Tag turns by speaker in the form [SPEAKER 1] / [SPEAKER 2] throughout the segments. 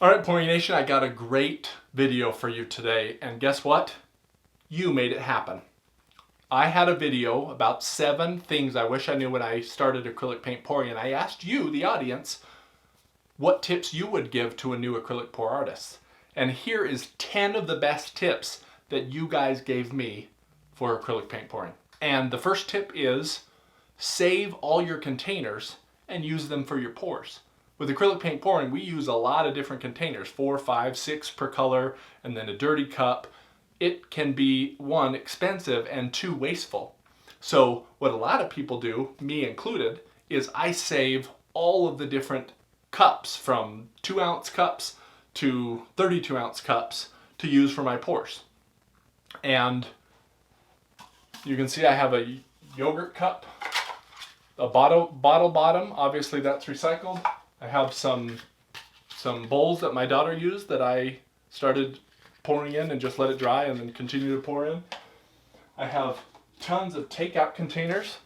[SPEAKER 1] All right, Pouring Nation, I got a great video for you today, and guess what? You made it happen. I had a video about 7 things I wish I knew when I started acrylic paint pouring, and I asked you, the audience, what tips you would give to a new acrylic pour artist. And here is 10 of the best tips that you guys gave me for acrylic paint pouring. And the first tip is save all your containers and use them for your pours. With acrylic paint pouring, we use a lot of different containers, 4, 5, 6 per color, and then a dirty cup. It can be 1, expensive, and 2, wasteful. So what a lot of people do, me included, is I save all of the different cups from 2-ounce cups to 32-ounce cups to use for my pours. And you can see I have a yogurt cup, a bottle bottom, obviously that's recycled. I have some bowls that my daughter used that I started pouring in and just let it dry and then continue to pour in. I have tons of takeout containers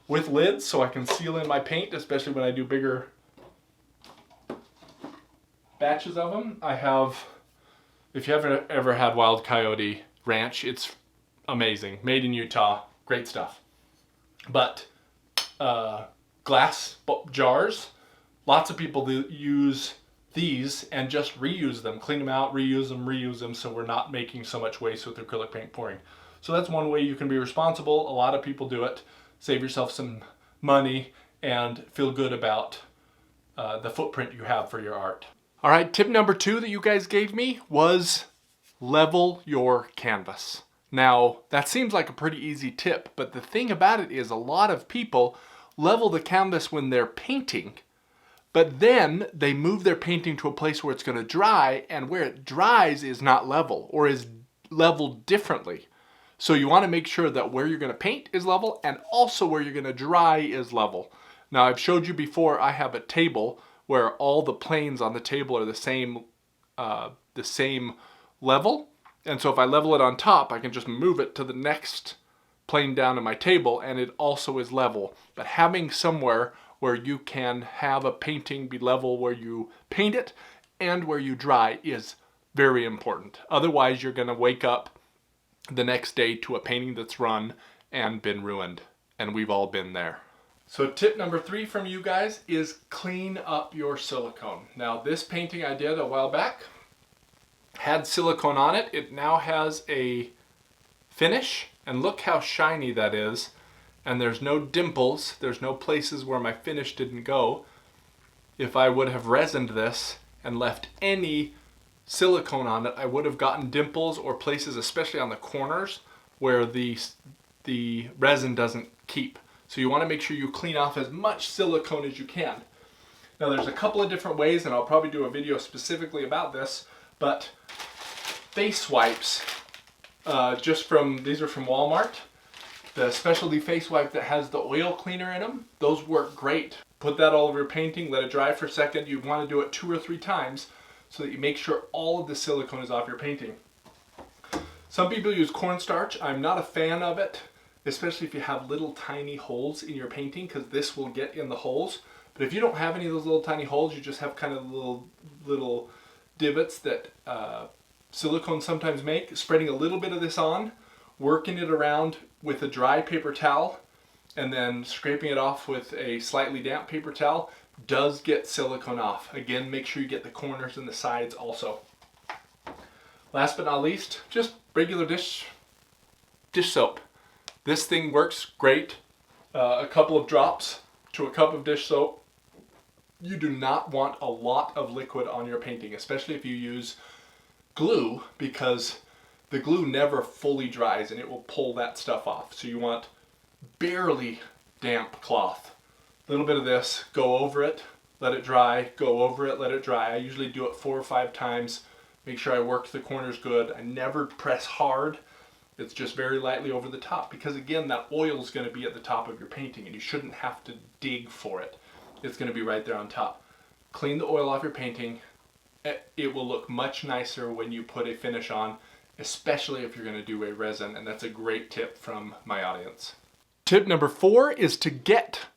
[SPEAKER 1] with lids so I can seal in my paint, especially when I do bigger batches of them. I have, if you ever had Wild Coyote Ranch, it's amazing. Made in Utah, great stuff. But glass jars, lots of people use these and just reuse them, clean them out, reuse them, so we're not making so much waste with acrylic paint pouring. So that's one way you can be responsible. A lot of people do it. Save yourself some money and feel good about the footprint you have for your art. All right, tip number 2 that you guys gave me was level your canvas. Now, that seems like a pretty easy tip, but the thing about it is a lot of people level the canvas when they're painting, but then they move their painting to a place where it's going to dry, and where it dries is not level or is leveled differently. So you want to make sure that where you're going to paint is level and also where you're going to dry is level. Now, I've showed you before, I have a table where all the planes on the table are the same level. And so if I level it on top, I can just move it to the next plane down on my table and it also is level. But having somewhere where you can have a painting be level where you paint it and where you dry is very important. Otherwise, you're going to wake up the next day to a painting that's run and been ruined. And we've all been there. So tip number 3 from you guys is clean up your silicone. Now, this painting I did a while back had silicone on it. It now has a finish, and look how shiny that is. And there's no dimples, there's no places where my finish didn't go. If I would have resined this and left any silicone on it, I would have gotten dimples or places, especially on the corners, where the resin doesn't keep. So you want to make sure you clean off as much silicone as you can. Now there's a couple of different ways, and I'll probably do a video specifically about this, but face wipes, these are from Walmart. The specialty face wipe that has the oil cleaner in them, those work great. Put that all over your painting, let it dry for a second. You want to do it 2 or 3 times so that you make sure all of the silicone is off your painting. Some people use cornstarch. I'm not a fan of it, especially if you have little tiny holes in your painting, because this will get in the holes. But if you don't have any of those little tiny holes, you just have kind of little divots that silicone sometimes make. Spreading a little bit of this on, working it around with a dry paper towel, and then scraping it off with a slightly damp paper towel does get silicone off. Again, make sure you get the corners and the sides also. Last but not least, just regular dish soap. This thing works great. A couple of drops to a cup of dish soap. You do not want a lot of liquid on your painting, especially if you use glue, because the glue never fully dries and it will pull that stuff off. So you want barely damp cloth. A little bit of this, go over it, let it dry, go over it, let it dry. I usually do it 4 or 5 times. Make sure I work the corners good. I never press hard. It's just very lightly over the top, because again, that oil is going to be at the top of your painting and you shouldn't have to dig for it. It's going to be right there on top. Clean the oil off your painting. It will look much nicer when you put a finish on, especially if you're going to do a resin, and that's a great tip from my audience. Tip number 4 is to get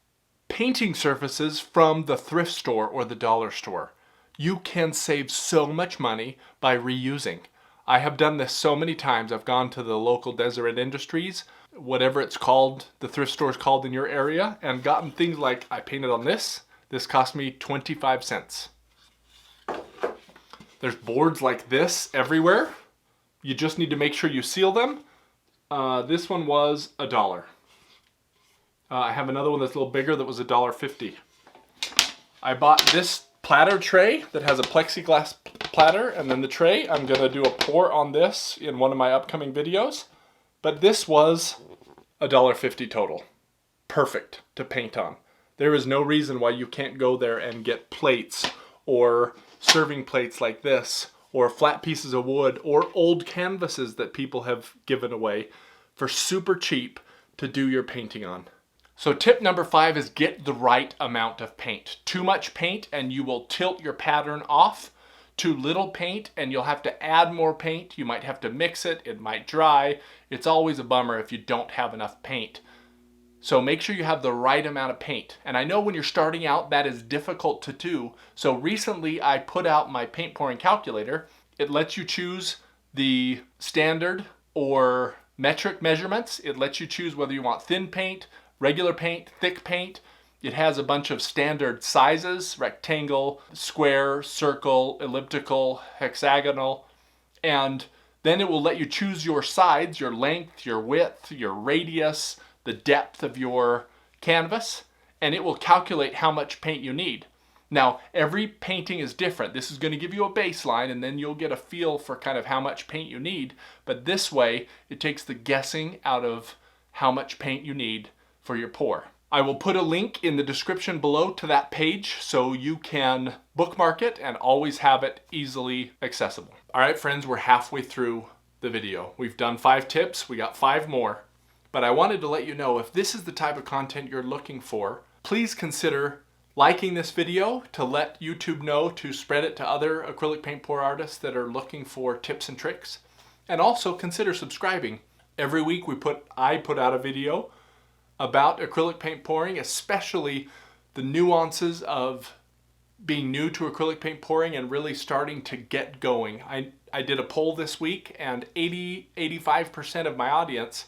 [SPEAKER 1] painting surfaces from the thrift store or the dollar store. You can save so much money by reusing. I have done this so many times. I've gone to the local Deseret Industries, whatever it's called, the thrift store is called in your area, and gotten things like, I painted on this. This cost me 25 cents. There's boards like this everywhere. You just need to make sure you seal them. This one was $1. I have another one that's a little bigger that was $1.50. I bought this platter tray that has a plexiglass platter, and then the tray, I'm gonna do a pour on this in one of my upcoming videos. But this was $1.50 total. Perfect to paint on. There is no reason why you can't go there and get plates or serving plates like this, or flat pieces of wood, or old canvases that people have given away for super cheap to do your painting on. So tip number 5 is get the right amount of paint. Too much paint and you will tilt your pattern off. Too little paint and you'll have to add more paint. You might have to mix it, it might dry. It's always a bummer if you don't have enough paint. So make sure you have the right amount of paint. And I know when you're starting out that is difficult to do. So recently I put out my paint pouring calculator. It lets you choose the standard or metric measurements. It lets you choose whether you want thin paint, regular paint, thick paint. It has a bunch of standard sizes: rectangle, square, circle, elliptical, hexagonal. And then it will let you choose your sides, your length, your width, your radius, the depth of your canvas, and it will calculate how much paint you need. Now, every painting is different. This is going to give you a baseline, and then you'll get a feel for kind of how much paint you need. But this way, it takes the guessing out of how much paint you need for your pour. I will put a link in the description below to that page so you can bookmark it and always have it easily accessible. All right, friends, we're halfway through the video. We've done 5 tips. We got 5 more. But I wanted to let you know, if this is the type of content you're looking for, please consider liking this video to let YouTube know to spread it to other acrylic paint pour artists that are looking for tips and tricks. And also consider subscribing. Every week I put out a video about acrylic paint pouring, especially the nuances of being new to acrylic paint pouring and really starting to get going. I did a poll this week, and 85% of my audience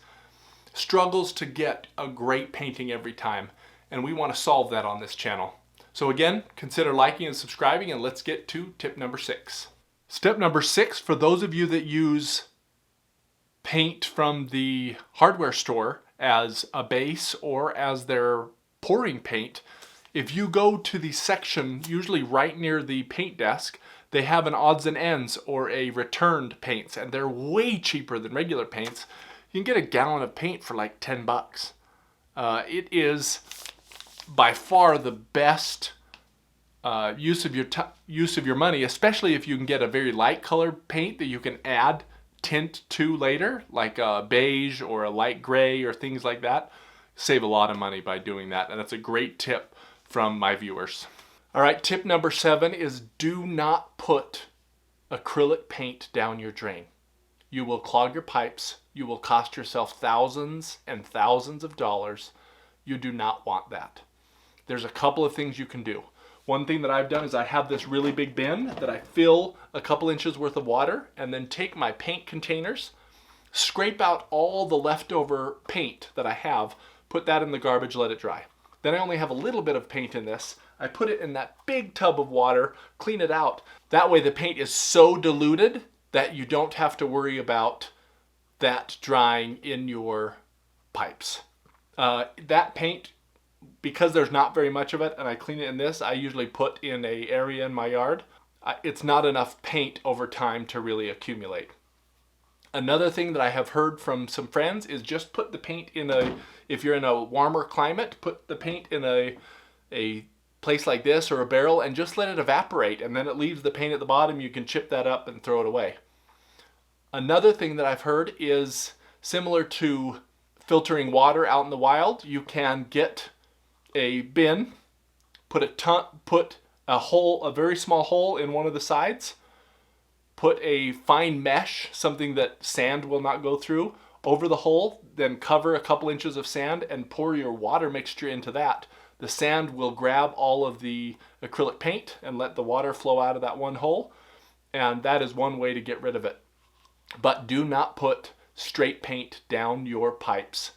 [SPEAKER 1] struggles to get a great painting every time, and we want to solve that on this channel. So again, consider liking and subscribing, and let's get to tip number 6. Step number 6, for those of you that use paint from the hardware store as a base or as their pouring paint, if you go to the section, usually right near the paint desk, they have an odds and ends or a returned paints, and they're way cheaper than regular paints. You can get a gallon of paint for like 10 bucks. It is by far the best use of your money, especially if you can get a very light colored paint that you can add tint to later, like a beige or a light gray or things like that. Save a lot of money by doing that, and that's a great tip from my viewers. All right, tip number 7 is do not put acrylic paint down your drain. You will clog your pipes. You will cost yourself thousands and thousands of dollars. You do not want that. There's a couple of things you can do. One thing that I've done is I have this really big bin that I fill a couple inches worth of water, and then take my paint containers, scrape out all the leftover paint that I have, put that in the garbage, let it dry. Then I only have a little bit of paint in this. I put it in that big tub of water, clean it out. That way the paint is so diluted that you don't have to worry about that drying in your pipes. That paint, because there's not very much of it, and I clean it in this, I usually put in an area in my yard. It's not enough paint over time to really accumulate. Another thing that I have heard from some friends is just put the paint in if you're in a warmer climate, put the paint in a place like this or a barrel and just let it evaporate, and then it leaves the paint at the bottom. You can chip that up and throw it away. Another thing that I've heard is similar to filtering water out in the wild. You can get a bin, put a very small hole in one of the sides, put a fine mesh, something that sand will not go through, over the hole, then cover a couple inches of sand and pour your water mixture into that. the sand will grab all of the acrylic paint and let the water flow out of that one hole. And that is one way to get rid of it. But do not put straight paint down your pipes.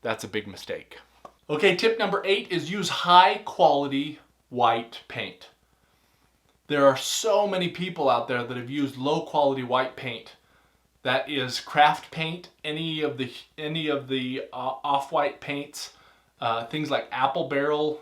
[SPEAKER 1] That's a big mistake. Okay, tip number 8 is use high quality white paint. There are so many people out there that have used low quality white paint. That is craft paint, any of the off-white paints, things like Apple Barrel,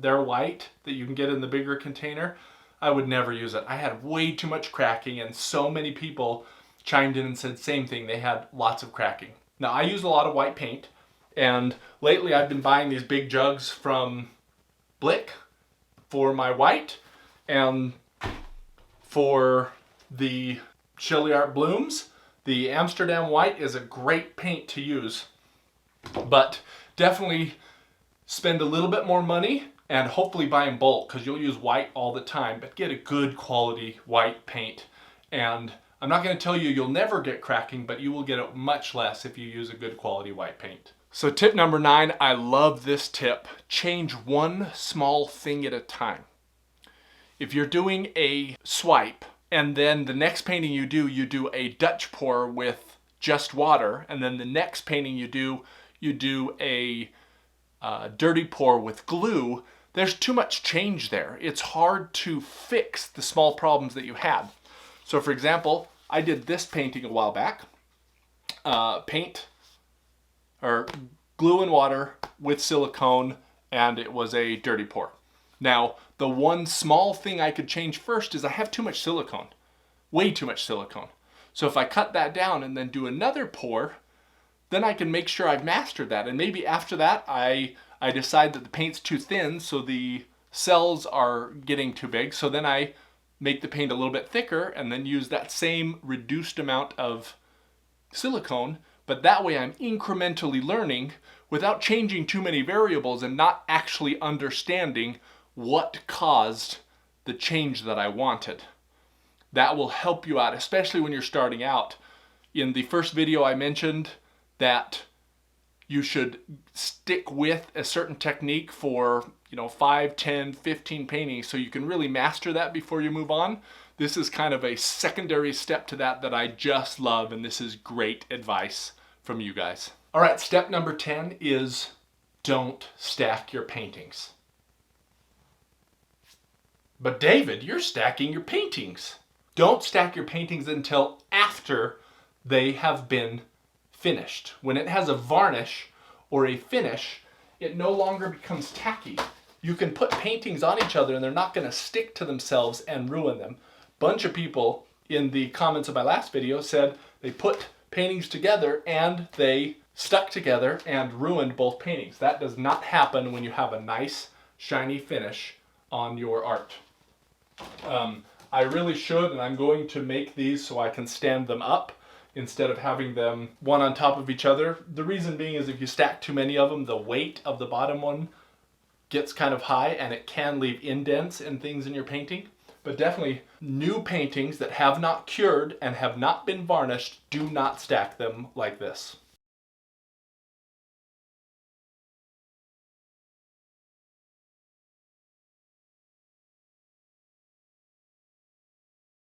[SPEAKER 1] their white that you can get in the bigger container. I would never use it. I had way too much cracking, and so many people chimed in and said same thing. They had lots of cracking. Now, I use a lot of white paint, and lately I've been buying these big jugs from Blick for my white, and for the Chili Art Blooms, the Amsterdam white is a great paint to use. But definitely spend a little bit more money and hopefully buy in bulk, because you'll use white all the time, but get a good quality white paint. And I'm not going to tell you you'll never get cracking, but you will get it much less if you use a good quality white paint. So tip number 9, I love this tip. Change one small thing at a time. If you're doing a swipe, and then the next painting you do a Dutch pour with just water, and then the next painting you do a dirty pour with glue, there's too much change there. It's hard to fix the small problems that you had. So for example, I did this painting a while back. Glue and water with silicone, and it was a dirty pour. Now, the one small thing I could change first is I have too much silicone, way too much silicone. So if I cut that down and then do another pour, then I can make sure I've mastered that. And maybe after that, I decide that the paint's too thin, so the cells are getting too big. So then I make the paint a little bit thicker and then use that same reduced amount of silicone. But that way I'm incrementally learning without changing too many variables and not actually understanding what caused the change that I wanted. That will help you out, especially when you're starting out. In the first video I mentioned that you should stick with a certain technique for 5, 10, 15 paintings so you can really master that before you move on. This is kind of a secondary step to that I just love, and this is great advice from you guys. All right, step number 10 is don't stack your paintings. But David, you're stacking your paintings. Don't stack your paintings until after they have been finished. When it has a varnish or a finish, it no longer becomes tacky. You can put paintings on each other and they're not going to stick to themselves and ruin them. Bunch of people in the comments of my last video said they put paintings together and they stuck together and ruined both paintings. That does not happen when you have a nice shiny finish on your art. I really should, and I'm going to make these so I can stand them up instead of having them one on top of each other. The reason being is if you stack too many of them, the weight of the bottom one gets kind of high and it can leave indents and things in your painting. But definitely new paintings that have not cured and have not been varnished, do not stack them like this.